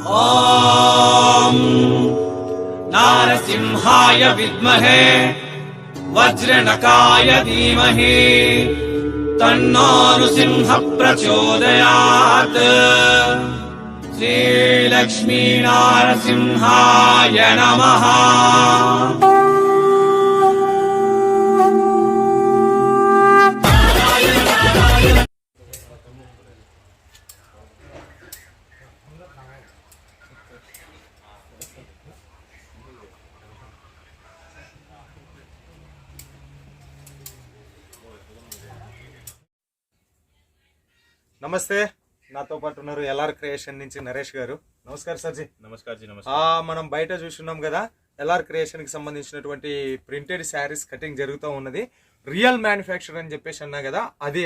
ॐ नारसिंहाय विद्महे वज्रनकाय धीमहि तन्नो नृसिंह प्रचोदयात्। श्रीलक्ष्मी नारसिंहाय नमः। నమస్తే, నాతో పాటు ఉన్నారు ఎల్ఆర్ క్రియేషన్ నుంచి నరేష్ గారు. నమస్కారం సార్ జీ. నమస్కారం జీ. నమస్కారం. మనం బయట చూస్తున్నాం కదా, ఎల్ఆర్ క్రియేషన్ కి సంబంధించినటువంటి ప్రింటెడ్ శారీస్ కటింగ్ జరుగుతూ ఉన్నది. रियल मैन्युफैक्चर అని చెప్పేసి అన్నా కదా, అది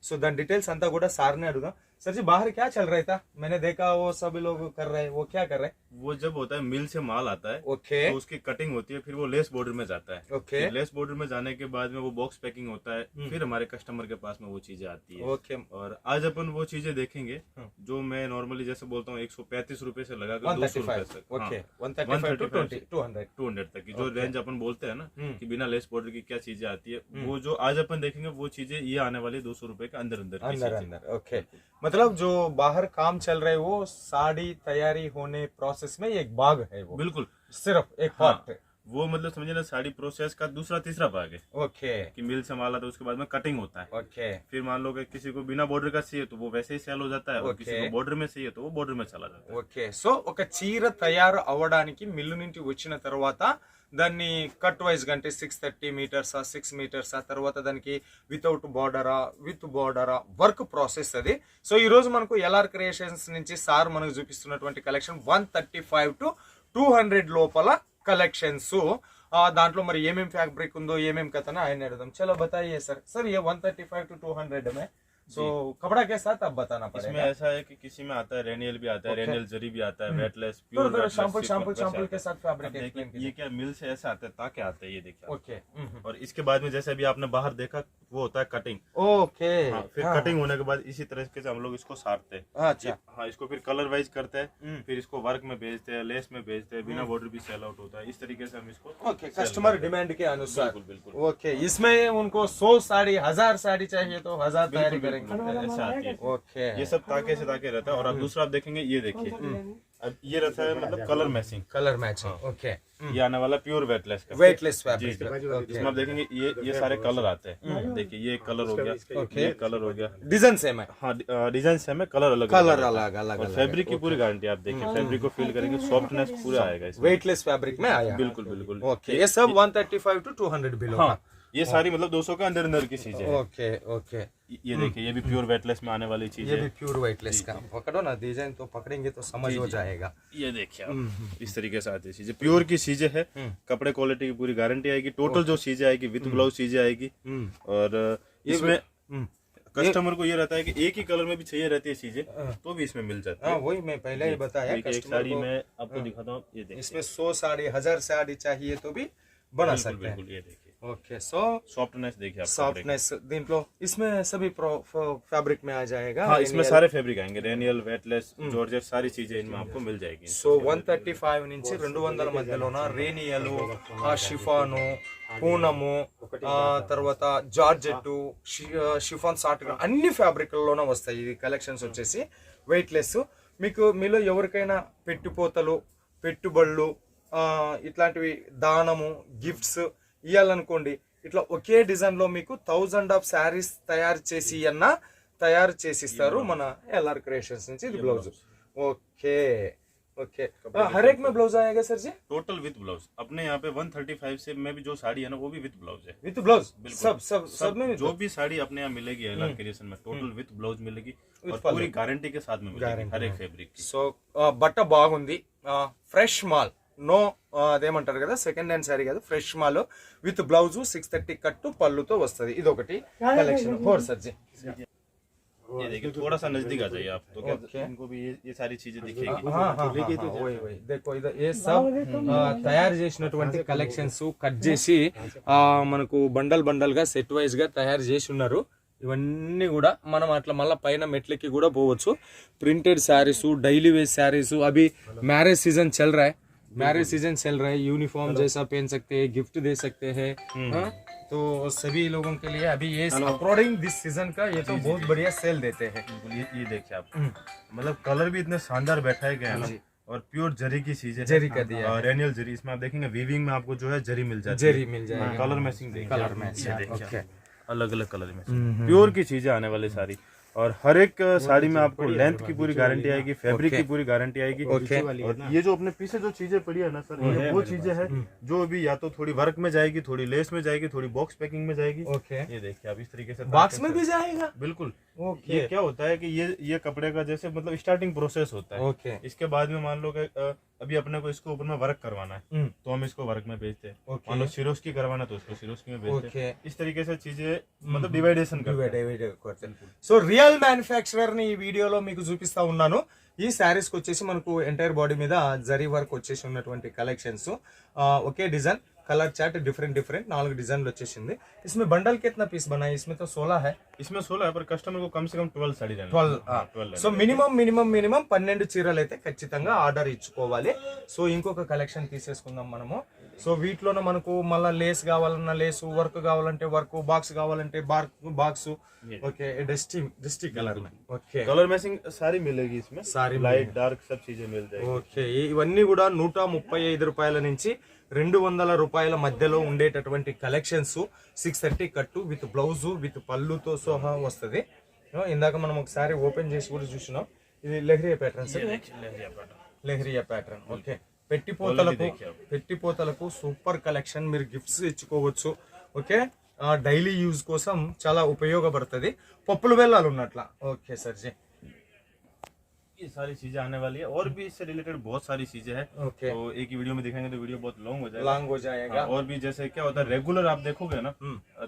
సో దాని డీటెయిల్స్ అంతా కూడా సార్ ने అడుగుదాం. सर जी बाहर क्या चल रहा था? मैंने देखा वो सभी लोग कर रहे हैं, वो क्या कर रहे हैं? वो जब होता है मिल से माल आता है, ओके, तो उसकी कटिंग होती है, फिर वो लेस बॉर्डर में जाता है. ओके, लेस बॉर्डर में जाने के बाद में वो बॉक्स पैकिंग होता है, फिर हमारे कस्टमर के पास में वो चीजें आती है. ओके, और आज अपन वो चीजें देखेंगे जो मैं नॉर्मली जैसे बोलता हूँ 135 रुपए से लगा कर 200 रुपए तक. ओके, 135 to 200 तक की जो रेंज अपन बोलते हैं ना कि बिना लेस बॉर्डर की क्या चीजें आती है, वो जो आज अपन देखेंगे वो चीजें ये आने वाली 200 रुपए के अंदर अंदर. ओके, मतलब जो बाहर काम चल रहे वो साड़ी तैयारी होने प्रोसेस में एक भाग है, वो बिल्कुल सिर्फ एक पार्ट है. वो मतलब समझे ना, साड़ी प्रोसेस का दूसरा तीसरा भाग है. ओके, कि मिल से माल आता है, उसके बाद में कटिंग होता है. ओके, फिर मान लो कि किसी को बिना बॉर्डर का चाहिए तो वो वैसे ही सेल हो जाता है, और किसी को बॉर्डर में चाहिए तो वो बॉर्डर में चला जाता है. ఓకే, సో ఒక చీర తయారు అవ్వడానికి మిల్లు నుంచి వచ్చిన తర్వాత దాన్ని కట్ వైజ్ గా అంటే 630 మీటర్స్ 6 మీటర్స్ తర్వాత దానికి వితౌట్ బార్డరా విత్ బార్డరా వర్క్ ప్రాసెస్ అది. సో ఈ రోజు మనకు ఎల్ఆర్ క్రియేషన్స్ నుంచి సార్ మనకు చూపిస్తున్నటువంటి కలెక్షన్ 135 to 200 లోపల కలెక్షన్స్. దాంట్లో మరి ఏమేం ఫ్యాబ్రిక్ ఉందో ఏమేం కథనా ఆయన అడుగుదాం. చలో बताइए सर. सर ये 135 to 200 में तो कपड़ा के साथ आप बताना पड़ेगा. इसमें ऐसा है कि किसी में आता है रेनियल भी आता है, रेनियल जरी भी आता है, वेटलेस प्योर शैम्पल के साथ फैब्रिक. ये क्या मिल से ऐसा आता है ताकि आता है, ये देखिए. ओके, और इसके बाद में जैसे अभी आपने बाहर देखा वो होता है कटिंग. ओके, फिर कटिंग होने के बाद इसी तरह से हम लोग इसको सारते हैं. अच्छा, हाँ, इसको फिर कलर वाइज करते हैं, फिर इसको वर्क में भेजते हैं, लेस में भेजते हैं, बिना बॉर्डर भी सेल आउट होता है. इस तरीके से हम इसको ओके कस्टमर डिमांड के अनुसार. बिल्कुल. ओके, इसमें उनको 100 साड़ी 1000 साड़ी चाहिए तो 1000 तैयारी करेंगे. ऐसा आती है. ओके, ये सब ताके से ताके रहता है. और अब दूसरा आप देखेंगे, ये देखिए, अब ये रहता है मतलब colour matching. Colour matching. Okay, ये आने वाला प्योर वेटलेस का, वेटलेस फैब्रिक. इसमें आप देखेंगे ये सारे कलर आते हैं. देखिए ये कलर हो गया, ये कलर हो गया, डिजाइन सेम है. हाँ डिजाइन सेम है, कलर अलग अलग. और फैब्रिक की पूरी गारंटी आप देखिए, फैब्रिक को फील करेंगे, सॉफ्टनेस पूरा आएगा इसमें. वेटलेस फैब्रिक में आया. बिल्कुल. ओके, ये सब 135 to 200 बिलो. हाँ, ये सारी मतलब 200 के अंदर अंदर की चीजें. ओके, ये देखिए, ये भी प्योर वेटलेस में आने वाली चीज ये है. भी प्योर वेटलेस का. पकड़ो ना, डिजाइन तो पकड़ेंगे तो समझ हो जाएगा. ये देखिए आप, इस तरीके से आती है चीजें, प्योर की चीजें है. कपड़े क्वालिटी की पूरी गारंटी आएगी. टोटल जो चीजें आएगी विद ब्लाउज चीजें आएगी. और इसमें कस्टमर को ये रहता है कि एक ही कलर में भी चाहिए रहती है चीजें, तो भी इसमें मिल जाती है. वही मैं पहले ही बताया. एक साड़ी में आपको दिखाता हूँ, ये देखिए, इसमें 100 साड़ी 1000 साड़ी चाहिए तो भी बना सकते हैं. ये देखिए. ओके, सो सॉफ्टनेस देखिए आप, सॉफ्टनेस दिनलो इसमें सभी फैब्रिक में आ जाएगा. हाँ, इसमें सारे फैब्रिक आएंगे, रेनियल, वेटलेस, जॉर्जेट, सारी चीजें इनमें आपको मिल जाएगी. సో 135 నుంచి 200 మధ్యలోన రేనియలు, షిఫాను, పూనము, తర్వాత జార్జెట్, షిఫాన్ సాట్ అన్ని ఫ్యాబ్రిక్లలోనే వస్తాయి ఈ కలెక్షన్స్ వచ్చేసి. వెయిట్లెస్. మీకు మీలో ఎవరికైనా పెట్టుపోతలు, పెట్టుబడులు, ఇట్లాంటివి దానము, గిఫ్ట్స్ ఇవ్వాలనుకోండి, ఇట్లా ఒకే డిజైన్ లో మీకు 1000 ఆఫ్ శారీస్ తయారు చేసిస్తారు మన ఎల్ఆర్ క్రియేషన్స్ నుంచి. ఇది బ్లౌజ్. ఓకే, ओके, हर एक में ब्लाउज आएगा sir ji? Total with blouse. अपने यहाँ पे 135 से में भी जो साड़ी है ना, वो भी विद ब्लाउज है. विद ब्लाउज सब में जो भी साड़ी अपने यहाँ मिलेगी एलआर क्रिएशन में, टोटल विद ब्लाउज मिलेगी, और पूरी गारंटी के साथ में मिलेगी हर एक फैब्रिक की. సో బట్ట బాగుంది, ఫ్రెష్ మాల్, నో అదేమంటారు కదా సెకండ్ హ్యాండ్ సారీ కదా, ఫ్రెష్ మాల్ విత్ బ్లౌజ్ 630 కట్టు పళ్ళుతో వస్తుంది. ఇది ఒకటి కలెక్షన్. హోర్ sir G. ये देखिए, थोड़ा सा नजदीक आ जाइए आप, तो क्या इनको भी ये सारी चीजें दिखेगी. वही देखो, ये सब తయారు చేసినటువంటి కలెక్షన్స్ కట్ చేసి మనకు బండల్ గా సెట్ వైజ్ గా తయారు చేసి ఉన్నారు. ఇవన్నీ కూడా మనం అట్లా మళ్ళీ పైన మెట్లకి కూడా పోవచ్చు. ప్రింటెడ్ శారీస్, డైली वेयर శారీస్, अभी मैरिज सीजन चल रहा है, मैरिज सीजन चल रहा है, यूनिफॉर्म जैसा पहन सकते हैं, गिफ्ट दे सकते हैं, हाँ? तो सभी लोगों के लिए अभी ये अकॉर्डिंग दिस सीजन का ये तो बहुत बढ़िया सेल देते हैं. ये देखिए आप, मतलब कलर भी इतने शानदार बैठाए गए हैं ना, और प्योर जरी की चीजें, जरी का दिया और रेनियल जरी. इसमें आप देखेंगे वीविंग में आपको जो है जरी मिल जाती है, जरी मिल जाएगा, कलर मैचिंग देखिए, कलर मैचिंग, ओके, अलग अलग कलर में प्योर की चीजें आने वाली सारी. और हर एक साड़ी में आपको लेंथ की पूरी गारंटी आएगी, फैब्रिक की पूरी गारंटी आएगी. और ये जो अपने पीछे जो चीजें पड़ी है ना सर, ये वो चीजें हैं जो अभी या तो थोड़ी वर्क में जाएगी, थोड़ी लेस में जाएगी, थोड़ी बॉक्स पैकिंग में जाएगी. ओके. ये देखिए आप इस तरीके से बॉक्स में भी जाएगा, बिल्कुल. ओके. ये क्या होता है कि ये कपड़े का जैसे मतलब स्टार्टिंग प्रोसेस होता है. ओके. इसके बाद में मान लो कि अभी अपने को इसको ऊपर में वर्क करवाना है, तो हम इसको वर्क में भेजते हैं. मान लो सिरोस्की करवाना तो उसको सिरोस्की में भेजते हैं. इस तरीके से चीजें मतलब डिवाइडेशन करते हैं. సో రియల్ మ్యానుఫ్యాక్చరర్ ని ఈ వీడియోలో మీకు చూపిస్తా ఉన్నాను. ఈ శారీస్ కి వచ్చేసి మనకు ఎంటైర్ బాడీ మీద జరీ వర్క్ వచ్చేసి ఉన్నటువంటి కలెక్షన్స్. ఒకే design, colour chart different 4 design వచ్చేసింది. इसमें बंडल कितना पीस बना है? इसमें तो 16 है. इसमें 16 है, पर कस्टमर को कम से कम 12 साड़ी लेना. 12. సో మినిమం 12 చీరలు అయితే ఖచ్చితంగా ఆర్డర్ ఇచ్చుకోవాలి. సో ఇంకొక కలెక్షన్ తీసేసుకుందాం మనము. సో వీటిలోనే మనకు మళ్ళీ లేస్ కావాలన్నా లేసు, వర్క్ కావాలంటే వర్క్, బాక్స్ కావాలంటే బాక్స్. ओके. डस्टी कलर में. ओके. कलर मैचिंग सारी मिलेगी इसमें, सारी लाइट डार्क सब चीजें मिल जाएगी. ఓకే. ఇవన్నీ కూడా 135 రూపాయల నుంచి 200 రూపాయల మధ్యలో ఉండేటటువంటి కలెక్షన్స్. 630 కట్టు విత్ బ్లౌజ్ విత్ పళ్ళుతో సహా వస్తుంది. ఇందాక మనం ఒకసారి ఓపెన్ చేసి కూడా చూసినాం. ఇది leheriya pattern, leheriya pattern. Okay. పెట్టిపోతలకు సూపర్ కలెక్షన్, మీరు గిఫ్ట్స్ ఇచ్చుకోవచ్చు. ఓకే. డైలీ యూజ్ కోసం చాలా ఉపయోగపడుతుంది. పప్పులు బెల్లాలు ఉన్నట్ల. ఓకే सर जी. ये सारी चीजें आने वाली है, और भी इससे रिलेटेड बहुत सारी चीजें हैं. ओके. तो एक ही वीडियो में दिखाएंगे तो वीडियो बहुत लॉन्ग हो जाएगा. हाँ, और भी जैसे क्या होता है रेगुलर आप देखोगे ना,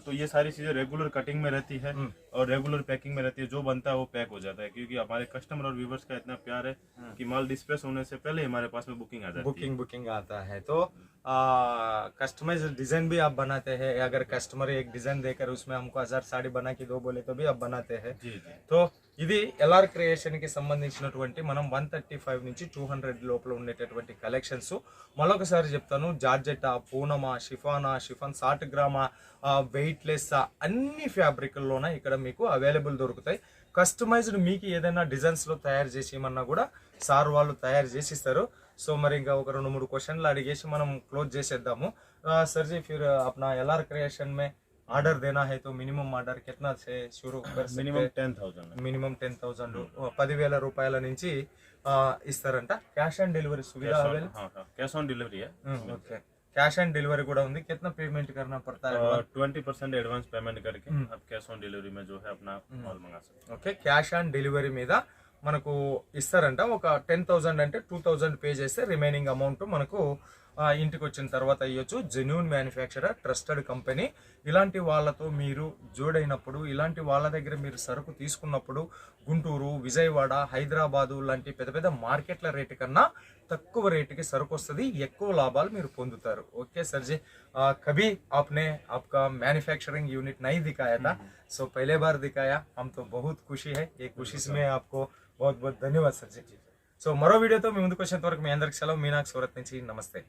तो ये सारी चीजें रेगुलर कटिंग में रहती है और रेगुलर पैकिंग में रहती है. जो बनता है वो पैक हो जाता है, क्योंकि हमारे कस्टमर और व्यूवर्स का इतना प्यार है कि माल डिस्पैच होने से पहले हमारे पास में बुकिंग आ जाती है. बुकिंग आता है. तो कस्टमाइज डिजाइन भी आप बनाते हैं. अगर कस्टमर एक डिजाइन देकर उसमें हमको 1000 साड़ी बना के दो बोले तो भी आप बनाते हैं. तो ఇది ఎల్ఆర్ క్రియేషన్ కి సంబంధించినటువంటి మనం 135 నుంచి 200 లోపల ఉండేటటువంటి కలెక్షన్స్. మరొకసారి చెప్తాను, జార్జెట్, పూనమా, షిఫాన్ 60 గ్రామ, వెయిట్ లెస్ అన్ని ఫ్యాబ్రిక్లోనే ఇక్కడ మీకు అవైలబుల్ దొరుకుతాయి. కస్టమైజ్డ్ మీకు ఏదైనా డిజైన్స్ లో తయారు చేసి ఇమన్నా కూడా సార్ వాళ్ళు తయారు చేసి ఇస్తారు. సో మరి ఇంకా ఒక 2-3 క్వశ్చన్లు అడిగేసి మనం క్లోజ్ చేసేద్దాము. सर जी फिर अपना एलआर क्रिएशन में ऑर्डर देना है तो मिनिमम ऑर्डर कितना से शुरू कर सकते? మినిమం 10,000 10,000 రూపాయల నుంచి ఇస్తారంట. Cash on delivery Suvidha available? Cash on delivery है. ओके. कैश ऑन डिलीवरी కూడా ఉంది. कितना पेमेंट करना पड़ता है? 20% एडवांस पेमेंट करके आप कैश ऑन डिलीवरी में जो है अपना माल मंगा सकते हैं. ఓకే. క్యాష్ ఆన్ డెలివరీ మీద మనకు ఇస్తారంట. ఒక 10,000 అంటే 2,000 పే చేస్తే రిమైనింగ్ అమౌంట్ మనకు ఇంటికి వచ్చిన తర్వాత ఇవ్వచ్చు. Genuine manufacturer, trusted company. ఇలాంటి వాళ్ళతో మీరు జోడైనప్పుడు, ఇలాంటి వాళ్ళ దగ్గర మీరు సరుకు తీసుకున్నప్పుడు గుంటూరు, విజయవాడ, హైదరాబాదు లాంటి పెద్ద పెద్ద మార్కెట్ల రేటు కన్నా తక్కువ రేటుకి సరుకు వస్తుంది, ఎక్కువ లాభాలు మీరు పొందుతారు. ఓకే सर जी. कभी आपने आपका मैन्युफैक्चरिंग यूनिट नहीं दिखाया था, सो पहले बार दिखाया, हम तो बहुत खुशी है. ये खुशी में आपको बहुत बहुत धन्यवाद सर जी. సో మరో వీడియోతో మీ ముందుకు వచ్చేంత వరకు మీ అందరికి సెలవు. మీనాక్షి సూరత్ నుంచి నమస్తే.